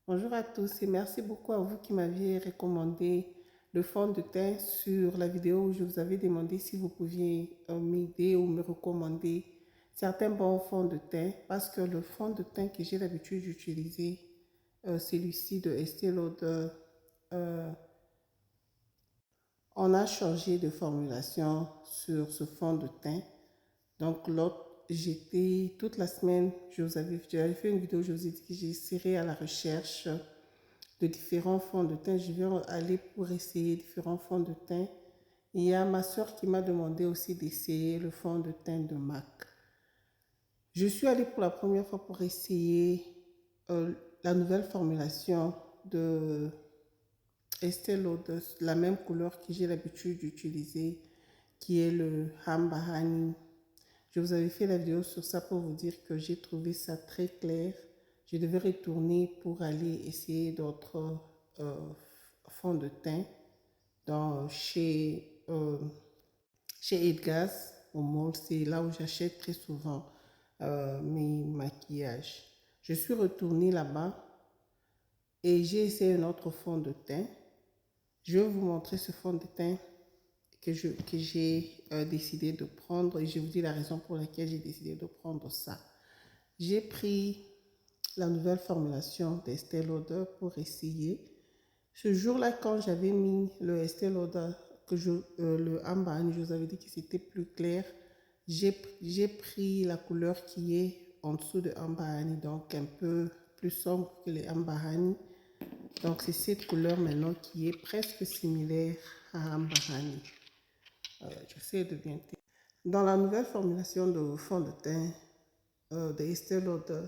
Bonjour à tous et merci beaucoup à vous qui m'aviez recommandé le fond de teint sur la vidéo où je vous avais demandé si vous pouviez m'aider ou me recommander certains bons fonds de teint parce que le fond de teint que j'ai l'habitude d'utiliser, celui-ci de Estée Lauder, on a changé de formulation sur ce fond de teint. Donc l'autre, j'étais toute la semaine, j'avais fait une vidéo, je vous ai dit que j'essaierai à la recherche de différents fonds de teint. Je vais aller pour essayer différents fonds de teint. Il y a ma soeur qui m'a demandé aussi d'essayer le fond de teint de MAC. Je suis allée pour la première fois pour essayer la nouvelle formulation de Estée Lauder, la même couleur que j'ai l'habitude d'utiliser, qui est le Amber Honey. Je vous avais fait la vidéo sur ça pour vous dire que j'ai trouvé ça très clair. Je devais retourner pour aller essayer d'autres fonds de teint chez Edgars au mall. C'est là où j'achète très souvent mes maquillages. Je suis retournée là-bas et j'ai essayé un autre fond de teint. Je vais vous montrer ce fond de teint que j'ai décidé de prendre et je vous dis la raison pour laquelle j'ai décidé de prendre ça. J'ai pris la nouvelle formulation d'Estée Lauder pour essayer. Ce jour-là, quand j'avais mis le Estée Lauder, le Amber Honey, je vous avais dit que c'était plus clair. J'ai pris la couleur qui est en dessous de Amber Honey, donc un peu plus sombre que les Amber Honey. Donc c'est cette couleur maintenant qui est presque similaire à Amber Honey. J'essaie de bien. Dans la nouvelle formulation de fond de teint de Estée Lauder,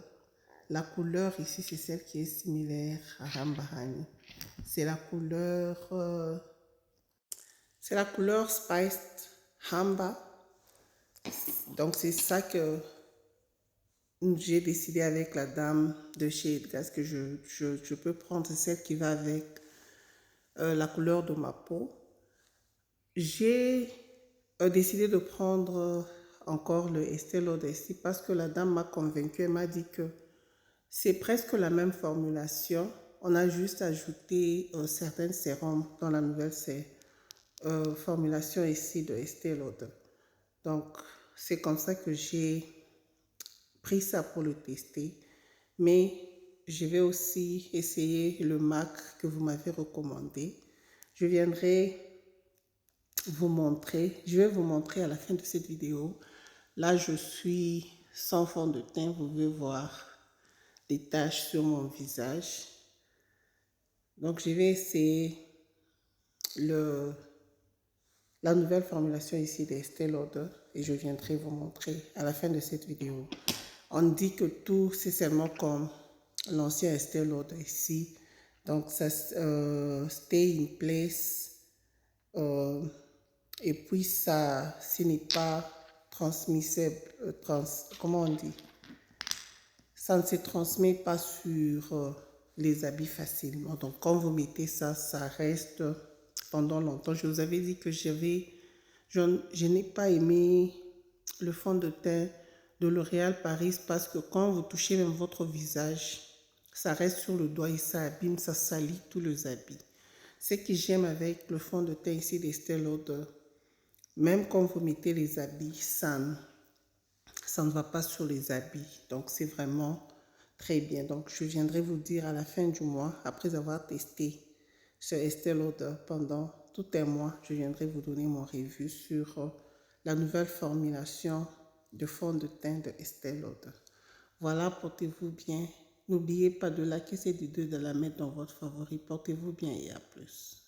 la couleur ici, c'est celle qui est similaire à Amber Honey. C'est la couleur Spiced Amber. Donc c'est ça que j'ai décidé avec la dame de chez Edgars que je peux prendre celle qui va avec la couleur de ma peau. J'ai décidé de prendre encore le Estée Lauder ici parce que la dame m'a convaincue. Elle m'a dit que c'est presque la même formulation. On a juste ajouté certains sérums dans la nouvelle formulation ici de Estée Lauder. Donc, c'est comme ça que j'ai pris ça pour le tester. Mais je vais aussi essayer le MAC que vous m'avez recommandé. Je vais vous montrer à la fin de cette vidéo. Là, je suis sans fond de teint. Vous pouvez voir des taches sur mon visage. Donc, je vais essayer la nouvelle formulation ici d'Estée Lauder et je viendrai vous montrer à la fin de cette vidéo. On dit que tout, c'est seulement comme l'ancien Estée Lauder ici. Donc, ça stay in place. Et puis, ça, ce n'est pas transmissible. Comment on dit? Ça ne se transmet pas sur les habits facilement. Donc, quand vous mettez ça, ça reste pendant longtemps. Je vous avais dit que je n'ai pas aimé le fond de teint de L'Oréal Paris parce que quand vous touchez même votre visage, ça reste sur le doigt et ça abîme, ça salit tous les habits. Ce que j'aime avec le fond de teint ici d'Estée Lauder, même quand vous mettez les habits, ça ne va pas sur les habits. Donc, c'est vraiment très bien. Donc, je viendrai vous dire à la fin du mois, après avoir testé ce Estée Lauder pendant tout un mois, je viendrai vous donner mon review sur la nouvelle formulation de fond de teint de Estée Lauder. Voilà, portez-vous bien. N'oubliez pas de liker cette vidéo et de la mettre dans votre favori. Portez-vous bien et à plus.